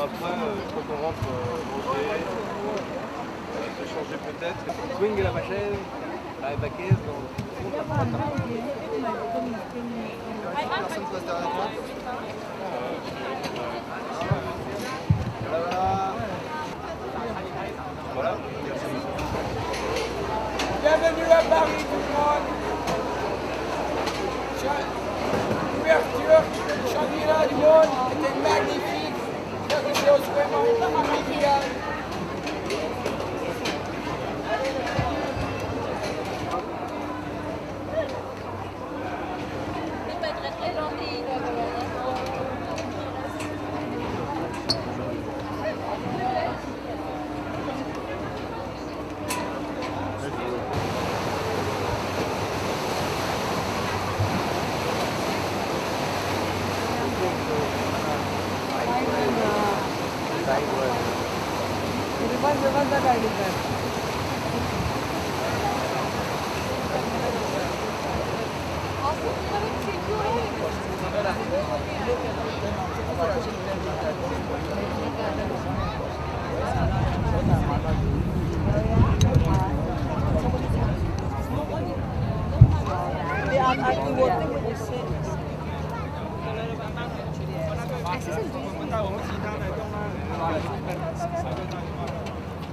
Après, quand on rentre, manger, se changer peut-être. Swing la machine, la baquette. Personne passe derrière toi. Voilà. Bienvenue à Paris tout le monde. L'ouverture du championnat du monde était magnifique. Quelque chose vraiment convivial.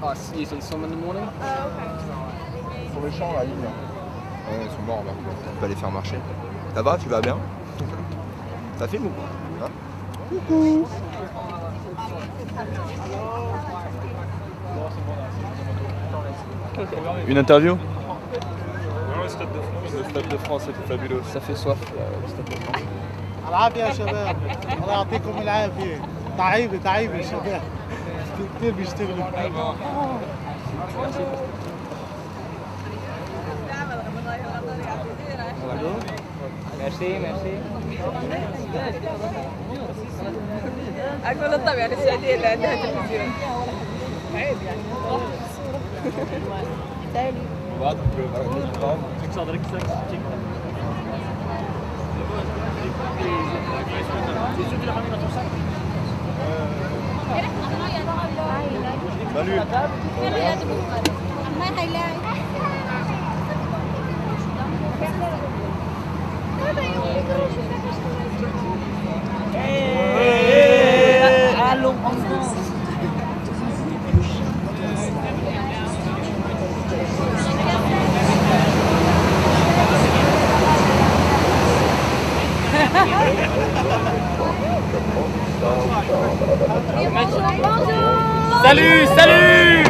Oh, see you some in the morning. Sur les champs là, ils ils sont morts là. On peut les faire marcher. Ça va, tu vas bien? Ça filme ou quoi? Coucou. Une interview? Le Stade de France, c'était fabuleux. Ça fait soif, le Stade de France. العافية يا شباب الله يعطيكم العافية تعيبة تعيبة يا شباب كتير بيشتغلوا Merci, merci. أقول الطبيعة السعودية اللي عندها تلفزيون عيب يعني Salut, salut,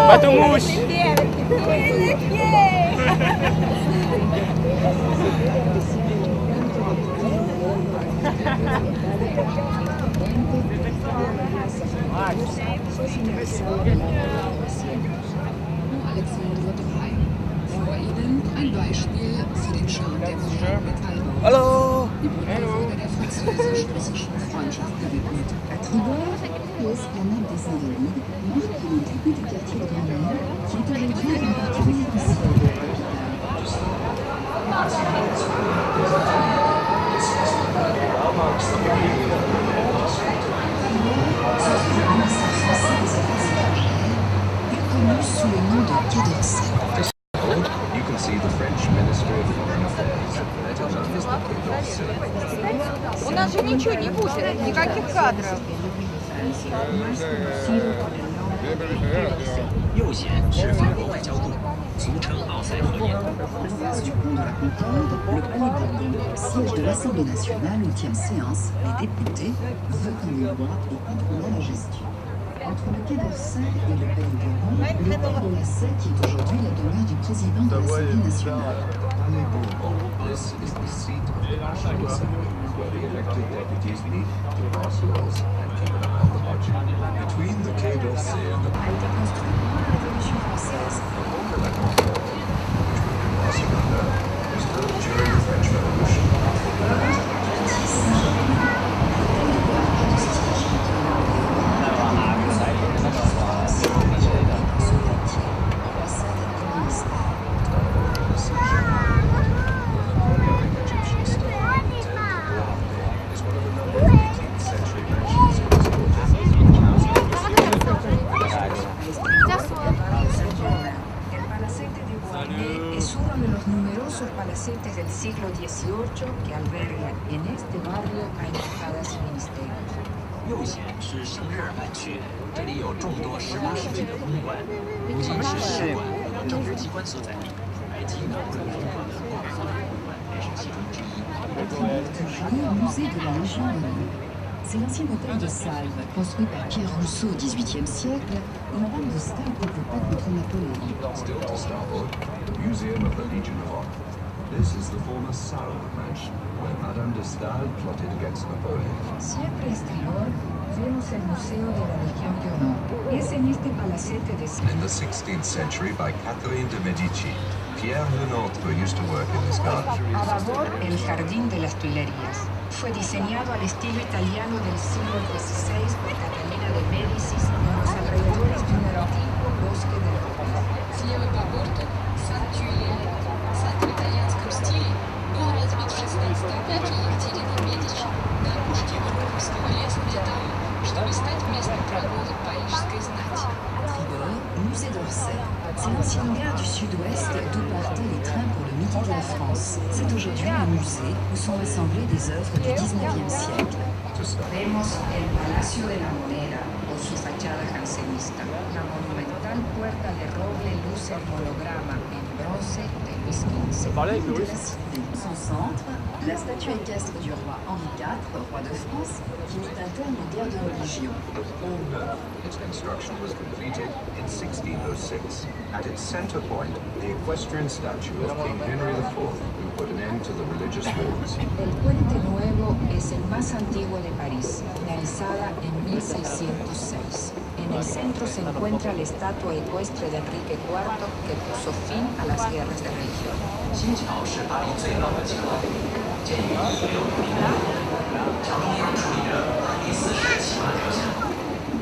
bateau mouche. Vor Ihnen ein Beispiel für den Charme der Metallbau. Hallo. Die Brücke wurde der französisch-russischen Freundschaft gewidmet. À tribord, l'esplanade des Invalides marque le début du quartier de Grenelle, qui est aujourd'hui une partie essentielle de la est connu sous le nom de Quai d'Orsay. You can see the French Ministry of Foreign Affairs. That is the Quai d'Orsay. У нас же ничего не будет, никаких кадров. 右舷是法国外交部，俗称奥赛河沿。 Place du pont de la Concorde, le Palais Bourbon, siège de l'Assemblée nationale où tiennent séance les députés, votant les lois et contrôlant la gestion. Entre le Quai d'Orsay et le Palais Bourbon, le Père Lachaise, qui est aujourd'hui la demeure du président de l'Assemblée nationale. This is the seat of the National Assembly. where the elected deputies meet to pass laws and keep an eye on the budget. Between the Quai d'Orsay and the A été construit pendant la Révolution française. Pont de la Concorde, which we've been passing under, was built during the French Revolution. Egyptian style. Is one of a number of 18th century mansions El Palacete de Beauharnais es uno de los numerosos palacetes del siglo XVIII que albergan en este barrio a embajadas y ministerios. 右线是圣日耳曼区，这里有众多18世纪的公馆，如今是使馆和政府机关所在地。埃及拿破仑风格的奥斯曼博物馆便是其中之一。 Musée de la Légion d'honneur. C'est l'ancien hôtel de Salves, construit par Pierre Rousseau au XVIIIe siècle, où Madame de Staël n'était pas contre Napoléon. Still to starboard, the Museum of the Legion of Honor. This is the former Salve mansion, where Madame de Staël plotted against Napoleon. Siempre exterior, vemos el Museo de la Legión de Honor. Es en este palacete de In the 16th century by Catherine de Medici, Pierre Lenôtre used to work in this garden. A babor, el Jardín de las Tuilerías. Fue diseñado al estilo italiano del siglo XVI por Catalina de Médicis en los alrededores de un antiguo bosque de rosas. Зліва по борту сад Тюильри. Сад в итальянском стиле был развит в 16 веке Екатериной Медичи на опушке Верховского леса для того, чтобы стать местом прогулок парижской знати. Tribord, musée d'Orsay. C'est l'ancienne gare du Sud-Ouest d'où partaient les trains pour le midi de la France. C'est aujourd'hui un musée où sont rassemblées des œuvres du 19e siècle. Vemos el Palacio de la Moneda o su fachada jansenista. La monumental puerta de roble luce el holograma en bronce de Luis XV. De la cité. Son centre, la statue équestre du roi Henri IV, roi de France, qui mit un terme aux guerres de religion. Its construction was completed in 1606. At its center point, the equestrian statue of King Henry IV, who put an end to the religious wars. El Puente Nuevo es el más antiguo de París, finalizada en 1606. En el centro se encuentra la estatua ecuestre de Enrique IV que puso fin a las guerras de religión. 新桥是巴黎最老的桥，建于1660年，桥中央矗立着亨利4世骑马雕像，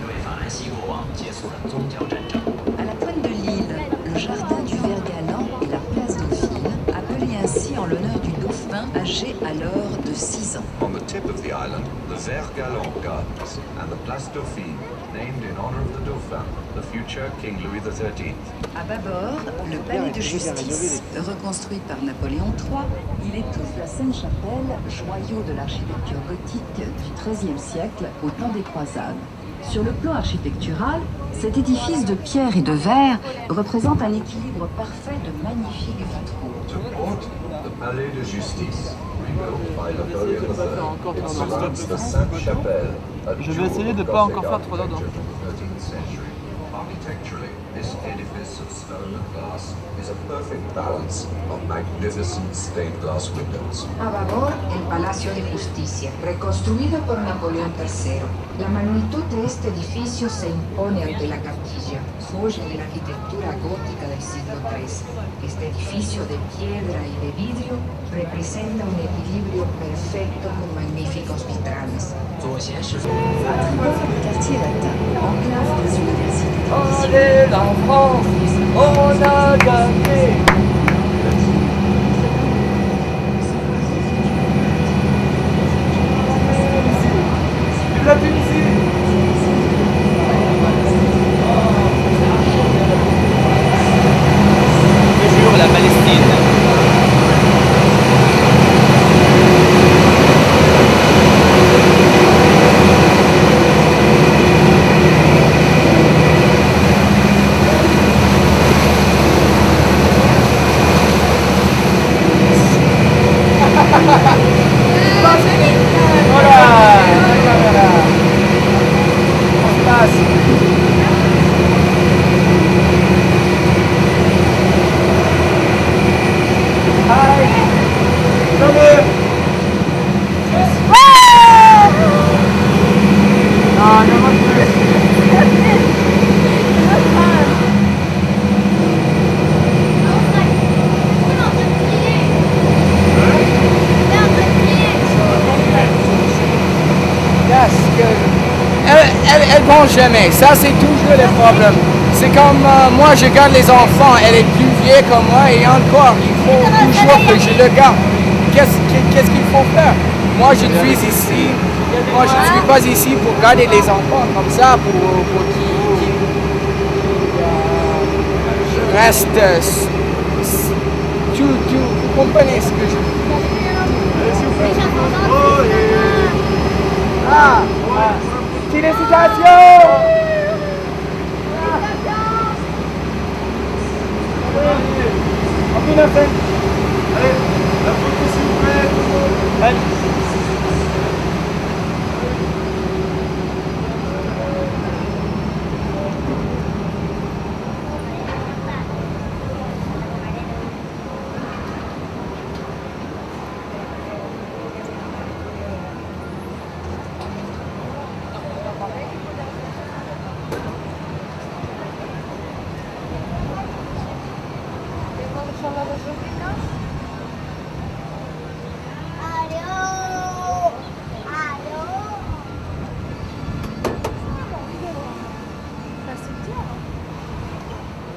这位法兰西国王结束了宗教战争。 À la pointe de l'île, le jardin du Vert Galant et la place Dauphine, appelés ainsi en l'honneur du dauphin âgé alors de 6 ans. On the tip of the island, the Vert Galant Gardens and the Place Dauphine, named in honor of the Dauphin, the future King Louis XIII. À bâbord, le palais de justice, reconstruit par Napoléon III, il étouffe la Sainte-Chapelle, joyau de l'architecture gothique du XIIIe siècle au temps des croisades. Sur le plan architectural, cet édifice de pierre et de verre représente un équilibre parfait de magnifiques vitraux. To port, the Palais de Justice, rebuilt by Napoleon III, it surrounds the Sainte-Chapelle, a Je vais essayer jewel de pas Gothic encore faire trop d'ordre. architecture of the 13th century. Architecturally, this edifice of stone and glass is a perfect balance of magnificent stained glass windows. A babor, el Palacio de Justicia, reconstruido por Napoleón III. La magnitud de este edificio se impone ante la capilla, joya de la arquitectura gótica del siglo XIII. Este edificio de piedra y de vidrio representa un equilibrio perfecto con magníficos vitrales. 左贤是 Quartier latin, enclave des universités. Allez l'enfant, on a gagné. La Tunisie. Toujours la Palestine. elle pense jamais. Ça, c'est toujours le problème. C'est comme moi, je garde les enfants. Elle est plus vieille que moi et encore, il faut toujours que je le garde. Qu'est-ce qu'il faut faire? Moi, je suis ici. Moi, je ne suis pas ici pour garder les enfants comme ça, pour qu'ils restent. Vous comprenez ce que je veux dire? Ah! Félicitations! Allez, la photo s'il vous plaît. Allez.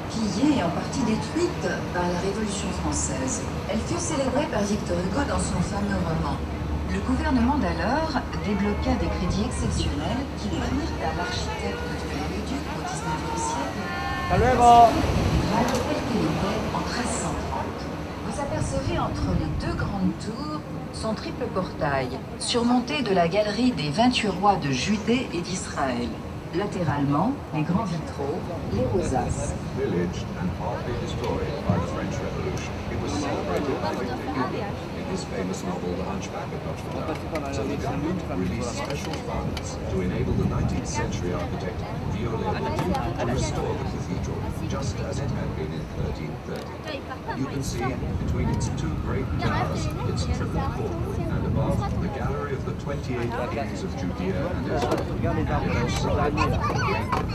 Pillée et en partie détruite par la Révolution française, elle fut célébrée par Victor Hugo dans son fameux roman. Le gouvernement d'alors débloqua des crédits exceptionnels qui les firent à l'architecte du Vieux-Duc au XIXe siècle. Telle qu'elle était en 1330. Vous apercevez entre les deux grandes tours son triple portail, surmonté de la galerie des 28 rois de Judée et d'Israël. Latéralement, les grands vitraux, les rosaces. Villaged and partly destroyed by the French Revolution, it was celebrated by Victor Hugo in his famous novel The Hunchback of Notre Dame. So the government released special funds to enable the 19th century architect Viollet-le-Duc to restore the cathedral, just as it had been in 1330. You can see between its two great towers its triple courtyard, and above the gallery of the 28 kings of Judea and Israel, and each side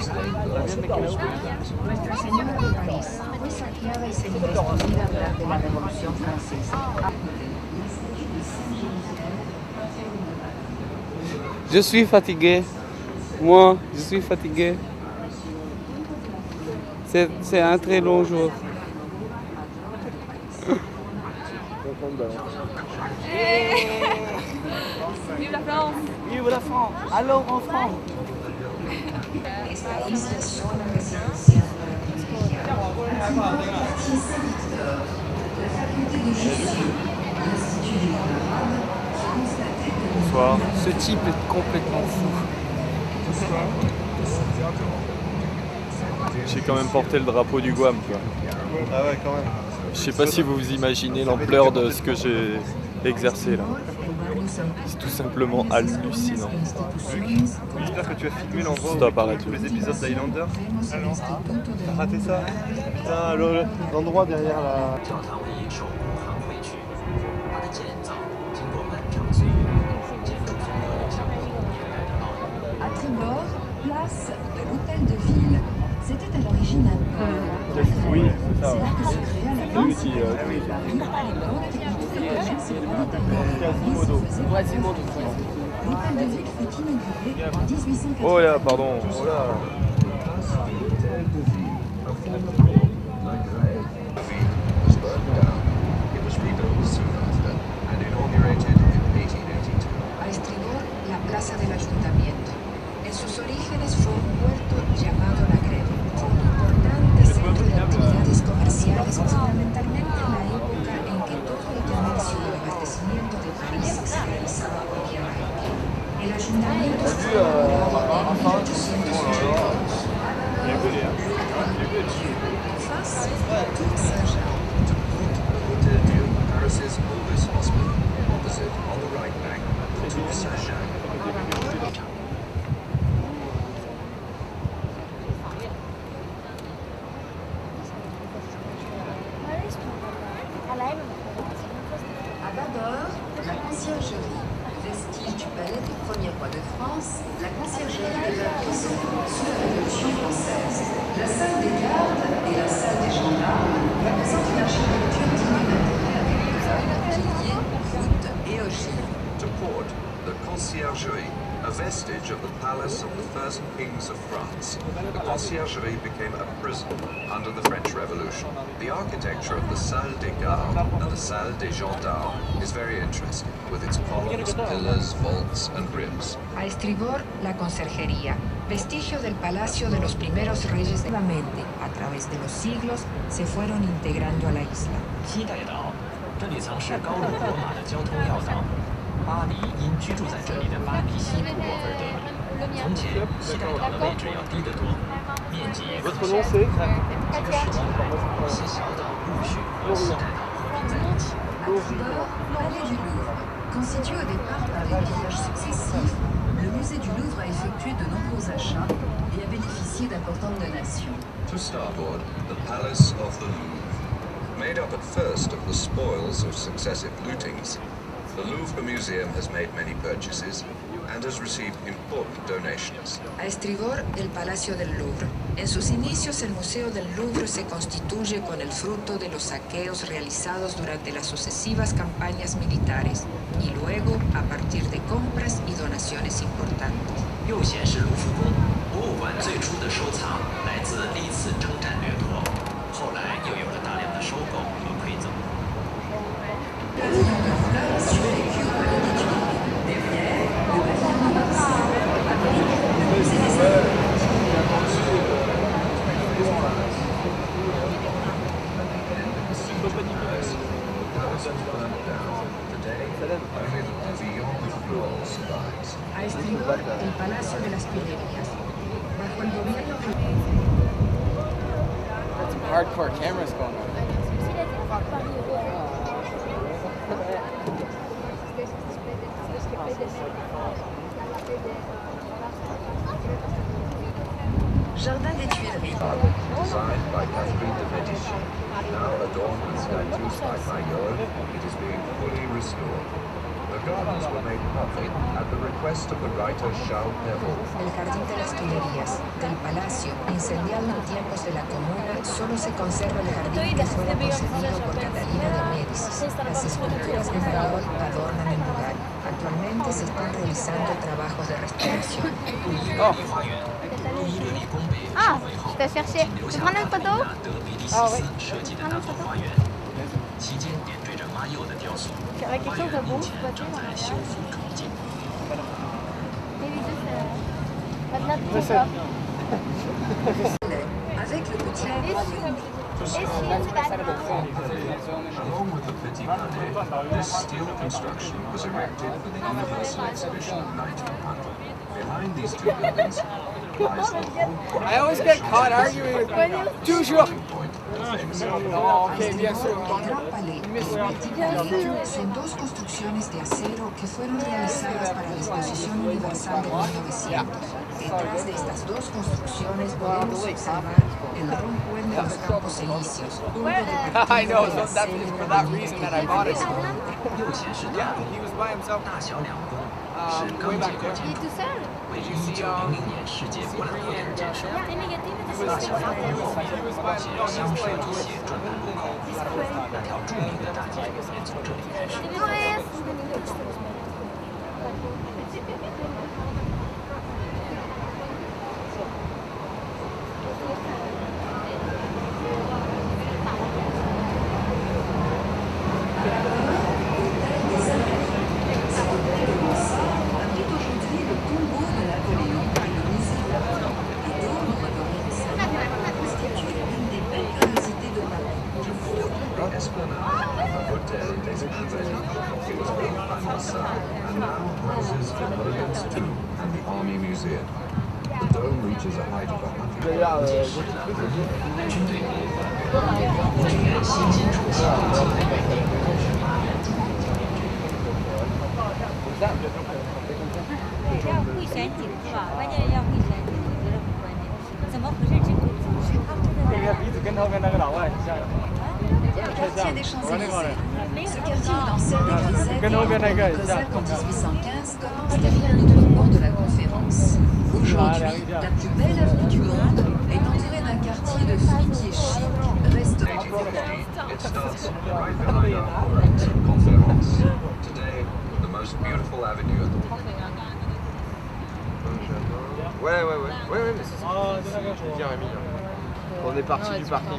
stained glass walls with that. Nuestra Señora de París fue saqueada y se destruida durante la Revolución Francesa. Je suis fatigué. Moi, je suis fatigué. C'est un très long jour. Vive la France! Vive la France! Alors en France! Esta isla es zona residencial quartier Saint-Victor, la faculté de gestion, l'Institut du monde arabe, qui constatait que Bonsoir. Ce type est complètement fou. J'ai quand même porté le drapeau du Guam, quoi. Ah ouais, quand même. Je sais pas si vous vous imaginez l'ampleur de ce que j'ai exercé là. C'est tout simplement hallucinant. J'espère que tu as filmé l'endroit Stop, où arrête. tous les épisodes d'Highlander. T'as raté ça? Putain, l'endroit derrière la... 教堂为一手航回去，它的建造经过漫长岁月，见证中国人向中国年代的冒险。 À tribord, place de l'hôtel de ville. C'était à l'origine un port. Oui, c'est ça. C'est là que se créa la Oui, police qui, de Paris. À l'époque, il faisait commerce et Quasimodo. L'hôtel de ville fut inauguré en 1880. Oh là, pardon. Oh là. Was burned down. It was rebuilt soon after and inaugurated in 1882. A estribor, la plaza del ayuntamiento. En sus orígenes fue un puerto llamado La Greve. Fue un importante centro de actividades comerciales, fundamentalmente en la época en que todo el comercio y el abastecimiento de París se realizaba por vía marítima. El ayuntamiento fue inaugurado en 1882. Face, Tour Saint-Jacques. Hotel Dieu, Paris's oldest hospital. Opposite, on the right bank, the Tour Saint-Jacques. À Bador, la conciergerie. Vestige du palais des premiers rois de France, la conciergerie devint puissante sous la Révolution française. La salle des gardes et la salle des gendarmes représentent une architecture digne d'intérêt avec colonnes, piliers, voûtes et ogives. To port, the conciergerie A vestige of the palace of the first kings of France, the Conciergerie became a prison under the French Revolution. The architecture of the Salle des Gardes and the Salle des Gendarmes is very interesting, with its columns, pillars, vaults, and ribs. A estribor, la conserjería, vestigio del palacio de los primeros reyes de Nuevamente, a través de los siglos, se fueron integrando a la isla. 西带岛，这里曾是高卢罗马的交通要道。巴黎因居住在这里的巴黎西部落而得名。从前，西带岛的位置要低得多，面积也更小。几个世纪来，一些小岛陆续和西带岛合并在一起。 À Tribord, palais du Louvre. Constitué au départ par des pillages successifs, le musée du Louvre a effectué de nombreux achats et a bénéficié d'importantes donations. To starboard, the Palace of the Louvre. Made up at first of the spoils of successive lootings, the Louvre Museum has made many purchases and has received important donations. A estribor, el Palacio del Louvre. En sus inicios, el Museo del Louvre se constituye con el fruto de los saqueos realizados durante las sucesivas campañas militares y luego a partir de compras y donaciones importantes. 右显示卢浮宫，博物馆最初的收藏来自历次征战掠夺，后来又有了大量的收购和馈赠。 A estribor, el Palacio de las Tullerías. Bajo el gobierno Some hardcore cameras going on. Jardin des Tuileries. Designed by Catherine de Medici, now adorned with statues by Maillol, it is being fully restored. The gardens were made public at the request of the writer Charles Perrault. El Jardín de las Tullerías. Del palacio, incendiado en tiempos de la Comuna, solo se conserva el jardín que fuera concedido por Catalina de Médicis. Las esculturas de Maillol adornan el lugar. Actualmente se están realizando trabajos de restauración. 路易勒里宫北上位后，留下了德比利西斯设计的那座花园，其间点缀着马友的雕塑。花园目前正在修复重建。 Avec le petit Along with the Petit Palais, this steel construction was erected for the Universal Exhibition of 1900. Behind these two buildings lies the whole I always get caught arguing with toujours. point of the famous Oh, ok, bien sûr. El Gran Palais y el Petit Palais son dos construcciones de acero que fueron realizadas para la Exposición Universal de 1900. Detrás de estas dos construcciones podemos observar el Rond-Point de los Campos Elíseos, punto de I partida know, de la so that's célebre for that avenida reason que that I lleva bought it. ese nombre. 右显示大 Yeah, 宫， he was by himself. 大小两宫是 Way 钢 back 结构 there. 建筑，为1900年世界博览会而建设。大小两宫后面且香榭丽榭转盘路口，那条著名的大街也从这里开始。 abrite aujourd'hui le tombeau de Napoléon et le musée de l'Orient. Et dont on va donner des salons constitue une des belles curiosités de Paris. The Esplanade of the Hotel des Invalides. It was built by Mansart and now houses Napoleon's tomb and the Army Museum. The dome reaches a height of 100 meters. 军队部公务员新进出席登记在原地，会选景是吧？关键要会选景，我觉得很关键。怎么回事？这个是他们真的在。鼻子跟头跟那个老外很像。 Quartier des Champs-Élysées. Ce quartier où dansait des grisettes et Antoine Cossack en 1815 commence derrière le monument de la Conférence. Aujourd'hui, la plus belle avenue du monde est entourée d'un quartier de fripiers chic, restaurants. 1850, it starts right behind our Conférence. Today, the most beautiful avenue in the world. Ouais, mais c'est ce que je dis à Rémi. On est parti du parking.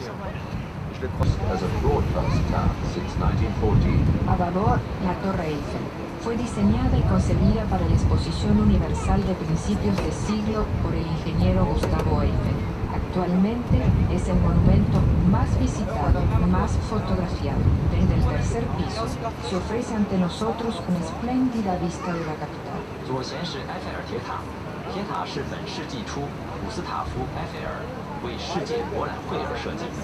Je l'ai croisé. As a broadcast town since 1914. Abador, la Torre Eiffel. Fue diseñada y concebida para la Exposición Universal de principios de siglo por el ingeniero Gustavo Eiffel. Actualmente es el monumento más visitado, más fotografiado. Desde el tercer piso se ofrece ante nosotros una espléndida vista de la capital. 左前是埃菲尔铁塔，铁塔是本世纪初古斯塔夫·埃菲尔为世界博览会而设计的。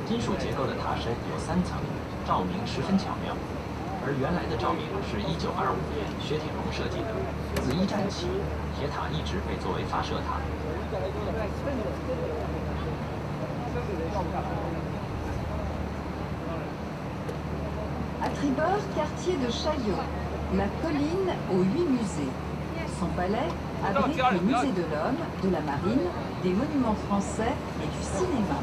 金属结构的塔身有3层，照明十分巧妙。而原来的照明是1925年薛铁龙设计的。自1战起，铁塔一直被作为发射塔。 À tribord, quartier de Chaillot, la colline aux 8 musées. Son palais abrite le musée de l'homme, de la marine, des monuments français et du cinéma.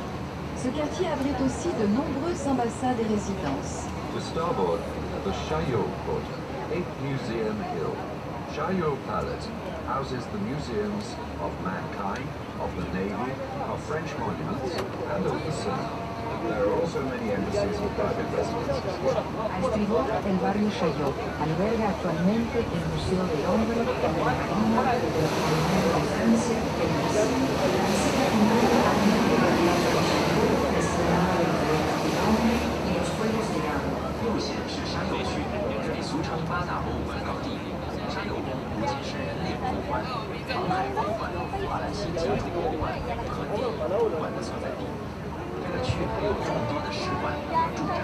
Ce quartier abrite aussi de nombreuses ambassades et résidences. To starboard, the Chaillot Quarter, 8 Museum Hill. Chaillot Palace houses the museums of mankind, of the Navy, of French monuments, and of the cinema. There are also many embassies and private residences here. A estribor, el barrio Chaillot alberga actualmente el Museo del Hombre, de la Marina, de la Comunidad de Francia, el Museo, la Escena Armada de la Plaza de Chaillot, el Salón de la Guerra del Hombre y los Juegos de Agua. 右线是沙游区，这里俗称八大博物馆高地。沙游不仅是人类博物馆、航海博物馆、法兰西建筑博物馆和电影博物馆的所在地。这个区还有众多的使馆和住宅。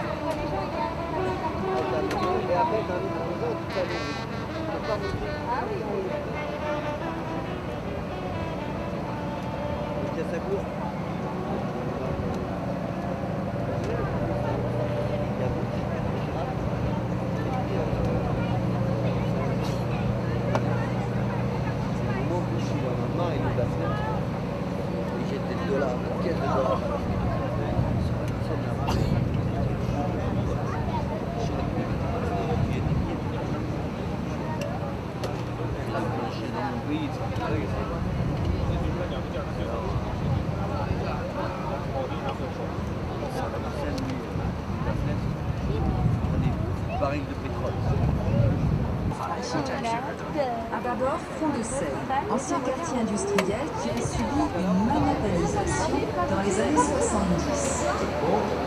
Abador, Fond de Seine, ancien quartier industriel qui a subi une manhattanisation dans les années 70.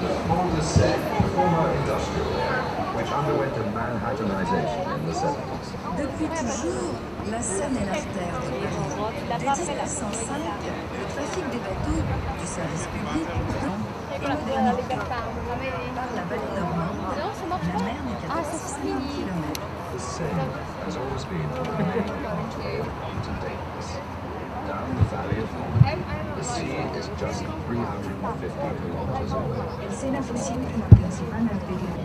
The Fond de Seine, the former industrial area, which underwent a Manhattanization in the 70s. Depuis toujours, la Seine est l'artère de Paris. Dès 1905, le trafic des bateaux du service public est modernisé. Par la vallée normande, la mer n'est qu'à 300 km. The Seine has always been the main waterway into Naples. Down the valley of Rome, the sea is just 350 kilometers away. El Sena fue siempre la principal arteria.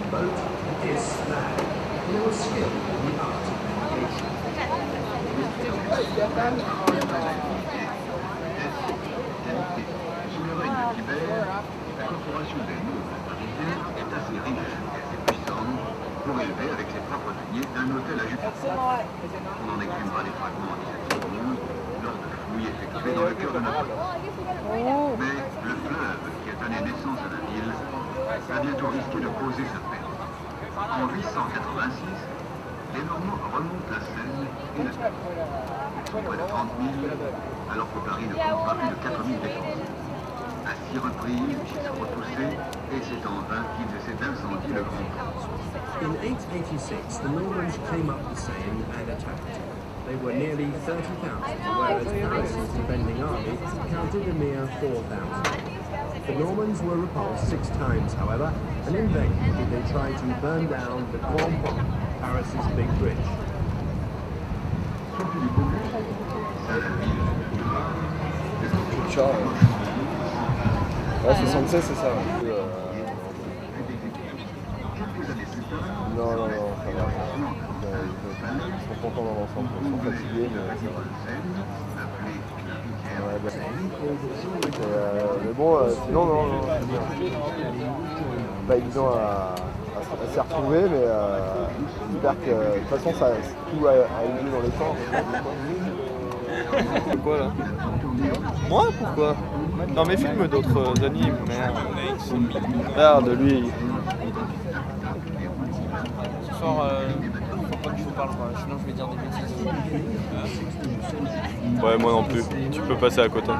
Boat is flag. No skill in the art of navigation. Sous le règne de Tibère, la corporation des nobles parisiens est assez riche et assez puissante pour élever avec ses propres deniers un hôtel à Jupiter. On en exhumera des fragments en 1711 lors de fouilles effectuées dans le cœur de Naples. Mais le fleuve qui a donné naissance à la ville va bientôt risquer de causer sa perte. En 886, les Normands remontent la Seine et la Seine. Ils sont près de 30 000, alors que Paris ne compte pas plus de 4 000 défenseurs. À 6 reprises, ils sont repoussés et c'est en vain qu'ils essaient d'incendier le Grand Pont. In 886, the Normans came up the Seine and attacked. They were nearly 30,000, whereas Paris' defending army counted a mere 4,000. The Normans were repulsed 6 times, however, and in vain did they try to burn down the Grand Pont, Paris' big bridge. Ciao. Ouais, 76, c'est ça. Non, ça va. Ils sont contents dans l'ensemble. Ils sont fatigués, mais... Ouais, Mais bon, sinon, non. Pas évident à s'y retrouver, mais j'espère que de toute façon, tout a eu lieu dans les temps. Quoi là? Moi? Pourquoi? Dans mes films d'autres animes, merde. Regarde lui. Ce soir, faut pas que je vous parle, quoi. Sinon je vais dire des bêtises. Ouais, moi non plus. Tu peux passer à côté.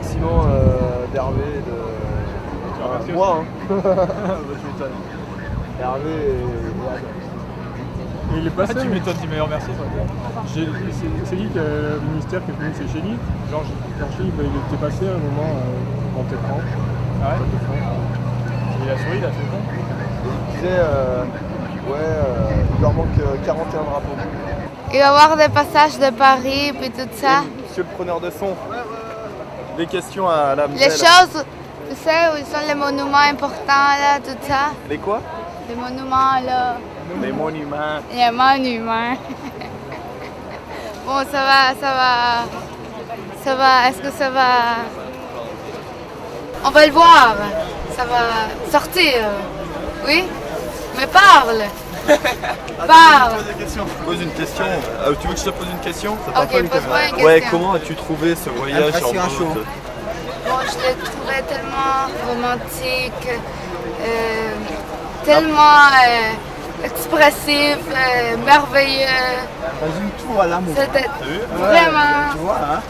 Sinon, d'Hervé, moi, hein. Hervé et Et il est passé. Tu m'étonnes, dis meilleur merci. C'est lui qui a le ministère qui est venu, c'est Génie. Georges Chény, il était passé à un moment en Tétran. Ah ouais? Il a souri, il a fait bon. il disait, il leur manque 41 drapeaux. Il va y avoir des passages de Paris, puis tout ça. Monsieur le preneur de son, des questions à la Les choses, tu sais, où sont les monuments importants, là, tout ça. Les quoi? Les monuments, là. Les monuments. Les monuments. Bon, ça va, est-ce que ça va... On va le voir, ça va sortir, oui? Mais parle. Parle. Pose une question. Tu veux que je te pose une question? Ok, pose-moi une question. Ouais, comment as-tu trouvé ce voyage en boat? Bon, je l'ai trouvé tellement romantique, tellement expressif, merveilleux. Résume tout à l'amour. C'était vraiment Tu vois, hein?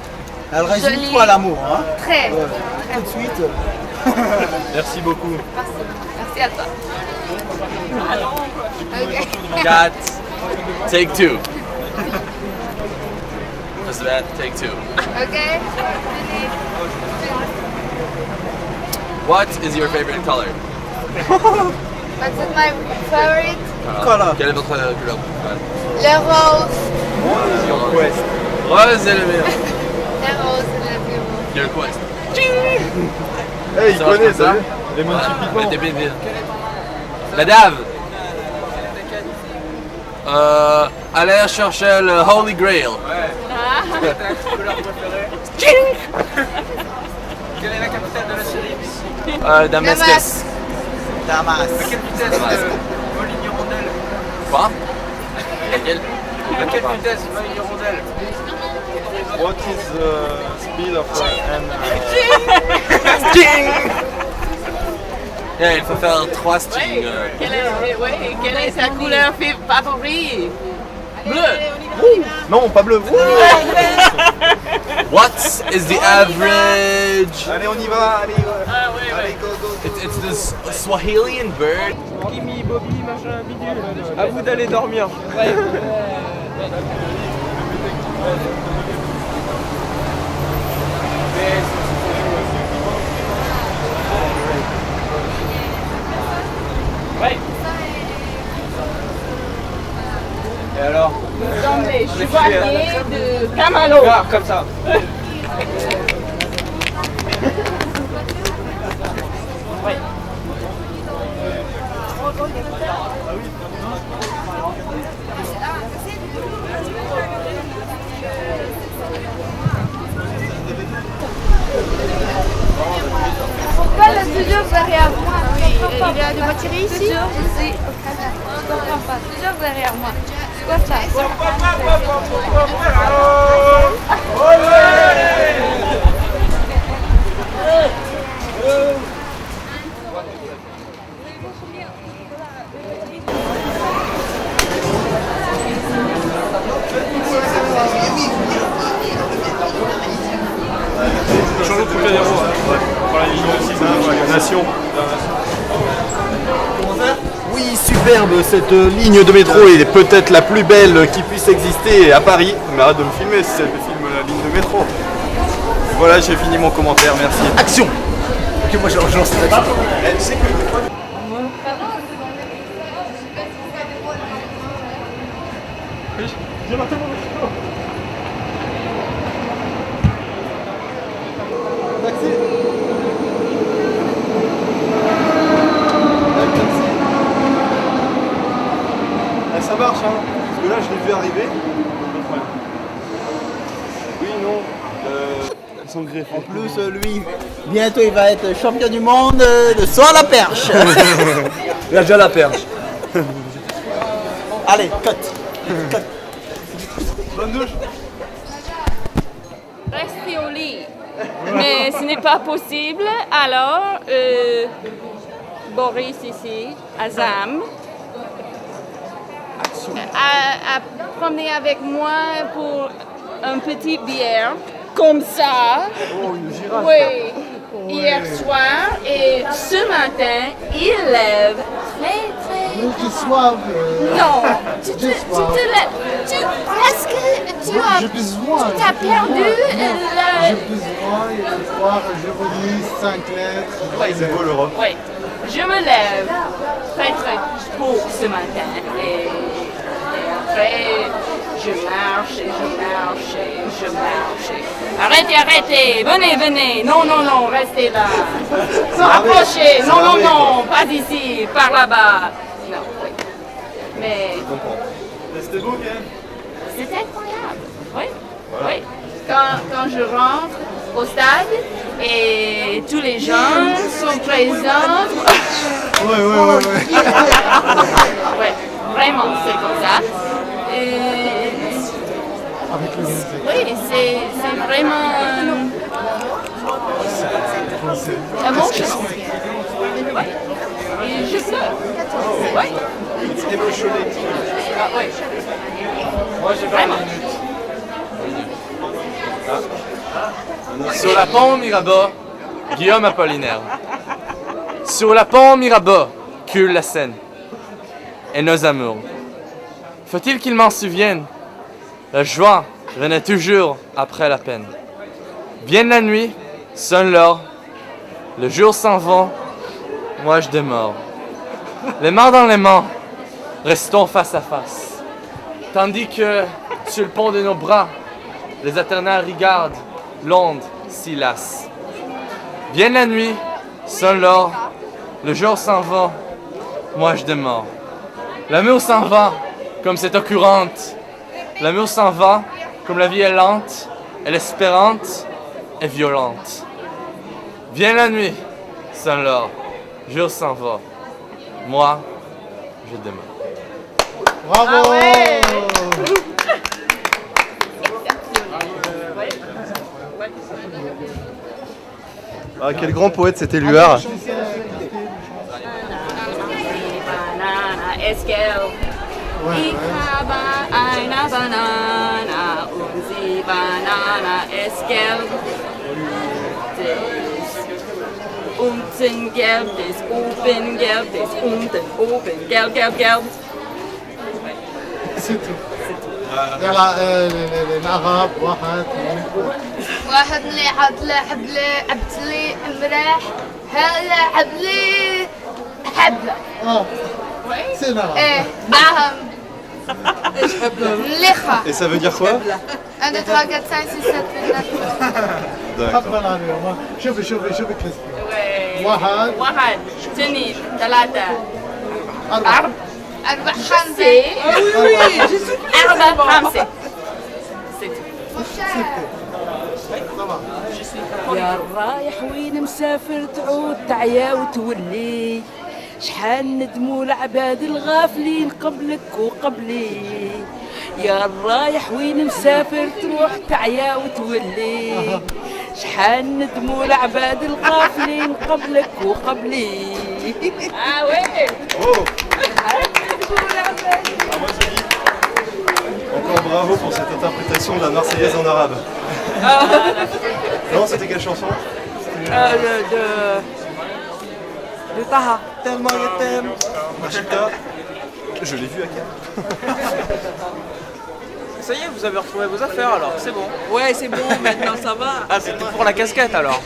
Elle résume joli. tout à l'amour. Hein? Très. Tout de suite. Merci beaucoup. Merci à toi. Okay. Got take two. Just that, take two. Okay. What is your favorite color? What's my favorite? Quelle est votre couleur préférée? Le rose. Rose est le meilleur. Le rose est le plus beau. Your quest. Hey, il connaît ça. Les Monty Python. La dave. Allez chercher le Holy Grail. Quelle est la capitale de la Syrie? Damascus. Damas. À quelle vitesse va une hirondelle? Quoi? À quelle vitesse va une hirondelle? What is the speed of an... Il faut faire 3 stings. Quelle est sa couleur favorite? Bleu. Non, pas bleu. What is the average? Allez, on y va. Allez, allez go, go. It's this Swahilian bird. Kimi, Bobby, machin, bidule. À vous d'aller dormir. Ouais. Ouais. Et alors? Dans les chevaliers de Camalo. Ah, comme ça. Ouais. Pourquoi elle est toujours derrière moi? Il y a des voitures ici? Toujours ici. Je comprends pas. Toujours derrière moi. C'est quoi ça? Change le Trocadéro. Voilà, ils ont aussi Nation. Oui, superbe, cette ligne de métro est peut-être la plus belle qui puisse exister à Paris. Mais arrête de me filmer si elle filme la ligne de métro. Voilà, j'ai fini mon commentaire, merci. Action! Ok, moi je lance l'action. ça marche, hein. Parce que là, je l'ai vu arriver. Oui, non. Ils sont greffés. En plus, lui, bientôt il va être champion du monde de saut à la perche. Il a déjà la perche. Allez, cut. Bonne douche. Rester au lit. Mais ce n'est pas possible. Alors, Boris ici, Azam, a promené avec moi pour un petit bière, comme ça. Oh, une girafe. Oui, hier soir. Et ce matin, il lève très. Je soif. Non, tu te lèves. Est-ce que tu as perdu J'ai besoin, et ce soir, je relis 5 lettres. C'est beau l'Europe. Oui, je me lève très tôt ce matin et après je marche et je marche et je marche. Arrêtez, venez, non, restez là. Rapprochez, non, pas ici, par là-bas. Non, oui. Mais C'était beau quand même. c'est incroyable, oui. Voilà. Oui. Quand je rentre au stade et tous les gens sont présents. Ouais. Ouais, vraiment, c'est comme ça. Avec le musique. Oui, c'est vraiment émotion. Ouais. Et je pleure. Ouais. It's emotionating. Ah, ouais. Moi, j'ai Vraiment. Sur la pont Mirabeau, Guillaume Apollinaire. Sur la pont Mirabeau, coule la Seine. Et nos amours. Faut-il qu'ils m'en souviennent? La joie venait toujours après la peine. Vienne la nuit, sonne l'heure. Le jour s'en va, moi je demeure. Les mains dans les mains, restons face à face. Tandis que, sur le pont de nos bras, les éternels regardent l'onde s'y lasse. Vienne la nuit, sonne l'heure, le jour s'en va, moi je demeure. L'amour s'en va, comme cette eau courante. L'amour s'en va, comme la vie est lente, et l'espérante est violente. Vienne la nuit, sonne l'heure, le jour s'en va, moi je demeure. Bravo. Ah ouais. Ah, quel grand poète cet éluard. Banana, esquel. Ich habe eine Banana und sie Banana esquel. Unten gelb, das oben gelb, das unten oben gelb. C'est tout. يلا العرب واحد لعب لعبت لي امبارح لعب لي حبله. C'est l'arabe. ايه معهم مليخه. Et ça veut dire quoi? 1 2 3 4 5 6 7 8 تفضل علي شوفي كلاسيك. واحد اثنين ثلاثة 4 5 أربعة خمسة. يا رايح وين مسافر تعود تعيا وتولي شحال ندموا العباد الغافلين قبلك وقبلي يا رايح وين مسافر تروح تعيا وتولي شحال ندموا العباد الغافلين قبلك وقبلي Encore bravo pour cette interprétation de la Marseillaise en arabe. Non, c'était quelle chanson? de Taha. Tellement je t'aime. Machita. Je l'ai vu à Cannes. Ça y est, vous avez retrouvé vos affaires alors, c'est bon. Ouais, c'est bon, maintenant ça va. Ah, c'était pour la casquette alors.